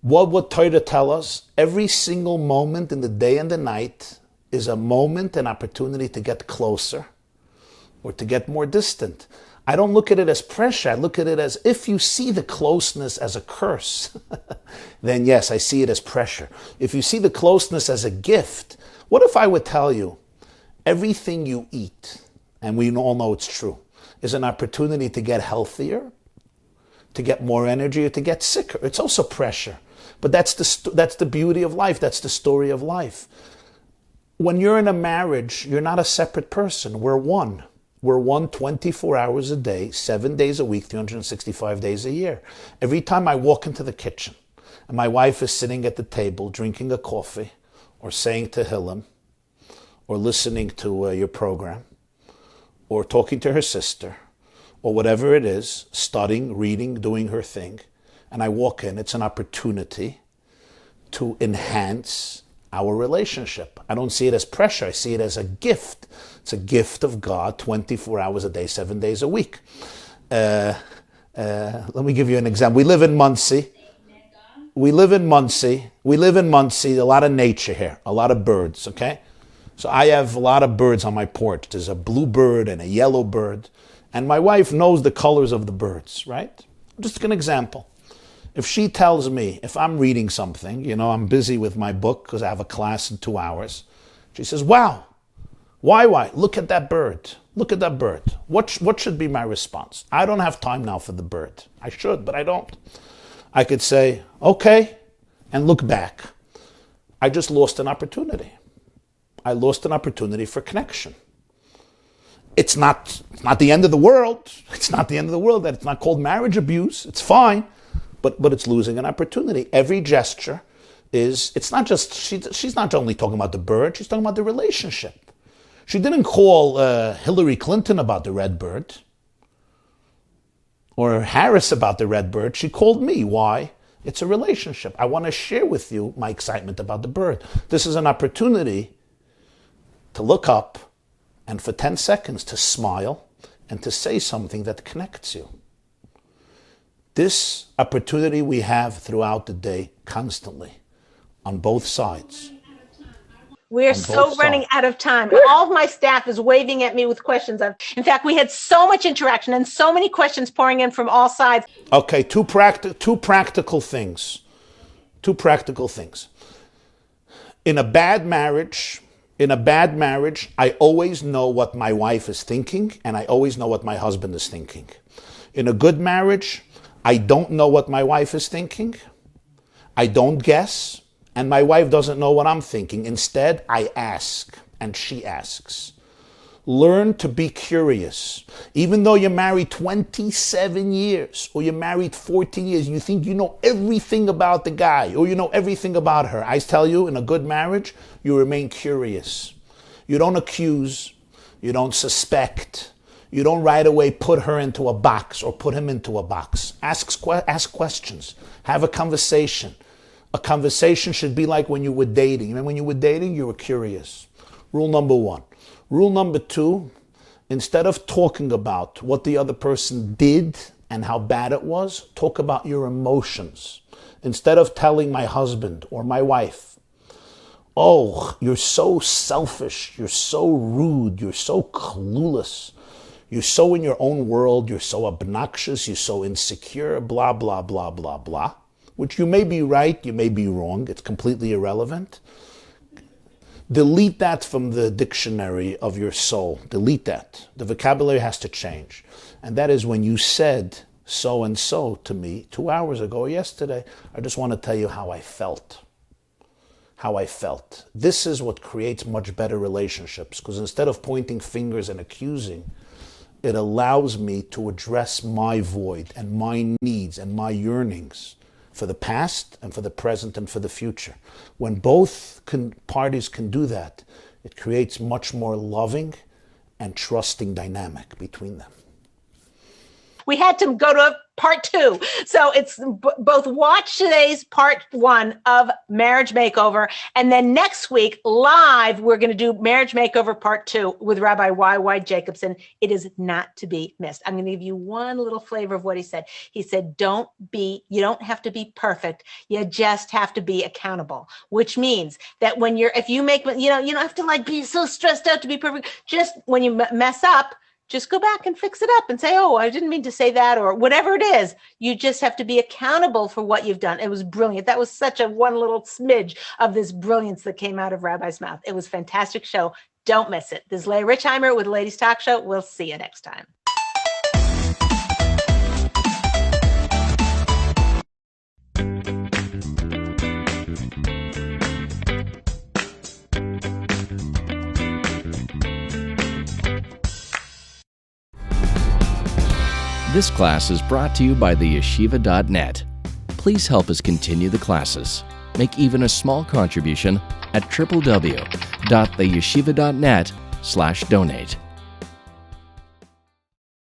What would Torah tell us? Every single moment in the day and the night is a moment, an opportunity to get closer or to get more distant. I don't look at it as pressure. I look at it as, if you see the closeness as a curse, then yes, I see it as pressure. If you see the closeness as a gift, what if I would tell you, everything you eat, and we all know it's true, is an opportunity to get healthier, to get more energy, or to get sicker. It's also pressure. But that's the beauty of life. That's the story of life. When you're in a marriage, you're not a separate person. We're one. We're one 24 hours a day, 7 days a week, 365 days a year. Every time I walk into the kitchen and my wife is sitting at the table drinking a coffee or saying Tehillim or listening to your program or talking to her sister or whatever it is, studying, reading, doing her thing, and I walk in, it's an opportunity to enhance our relationship. I don't see it as pressure. I see it as a gift. It's a gift of God, 24 hours a day, 7 days a week. Let me give you an example. We live in Muncie. A lot of nature here, a lot of birds, okay? So I have a lot of birds on my porch. There's a blue bird and a yellow bird. And my wife knows the colors of the birds, right? Just an example. If she tells me, if I'm reading something, I'm busy with my book because I have a class in 2 hours. She says, wow, YY, look at that bird. Look at that bird. What should be my response? I don't have time now for the bird. I should, but I don't. I could say, okay, and look back. I just lost an opportunity. I lost an opportunity for connection. It's not the end of the world. It's not the end of the world. That it's not called marriage abuse. It's fine. But it's losing an opportunity. Every gesture it's not just, she's not only talking about the bird, she's talking about the relationship. She didn't call Hillary Clinton about the red bird or Harris about the red bird. She called me. Why? It's a relationship. I want to share with you my excitement about the bird. This is an opportunity to look up and for 10 seconds to smile and to say something that connects you. This opportunity we have throughout the day, constantly, on both sides. We're so running out of time. All of my staff is waving at me with questions. In fact, we had so much interaction and so many questions pouring in from all sides. Okay, two practical things. In a bad marriage, I always know what my wife is thinking, and I always know what my husband is thinking. In a good marriage, I don't know what my wife is thinking. I don't guess. And my wife doesn't know what I'm thinking. Instead, I ask, and she asks. Learn to be curious. Even though you're married 27 years, or you're married 14 years, and you think you know everything about the guy, or you know everything about her, I tell you, in a good marriage, you remain curious. You don't accuse. You don't suspect. You don't right away put her into a box or put him into a box. Ask questions. Have a conversation. A conversation should be like when you were dating. And when you were dating, you were curious. Rule number 1. Rule number 2, instead of talking about what the other person did and how bad it was, talk about your emotions. Instead of telling my husband or my wife, oh, you're so selfish, you're so rude, you're so clueless, you're so in your own world, you're so obnoxious, you're so insecure, blah, blah, blah, blah, blah, which you may be right, you may be wrong, it's completely irrelevant. Delete that from the dictionary of your soul. Delete that. The vocabulary has to change. And that is when you said so-and-so to me 2 hours ago or yesterday, I just want to tell you how I felt. How I felt. This is what creates much better relationships, because instead of pointing fingers and accusing, it allows me to address my void and my needs and my yearnings for the past and for the present and for the future. When both parties can do that, it creates much more loving and trusting dynamic between them. We had to go to part 2. So it's both watch today's part 1 of Marriage Makeover. And then next week, live, we're going to do Marriage Makeover part 2 with Rabbi YY Jacobson. It is not to be missed. I'm going to give you one little flavor of what he said. He said, you don't have to be perfect. You just have to be accountable, which means that if you make, you don't have to be so stressed out to be perfect. Just when you mess up, just go back and fix it up and say, oh, I didn't mean to say that, or whatever it is. You just have to be accountable for what you've done. It was brilliant. That was such a one little smidge of this brilliance that came out of Rabbi's mouth. It was a fantastic show. Don't miss it. This is Leah Richheimer with Ladies Talk Show. We'll see you next time. This class is brought to you by theyeshiva.net. Please help us continue the classes. Make even a small contribution at www.theyeshiva.net/donate.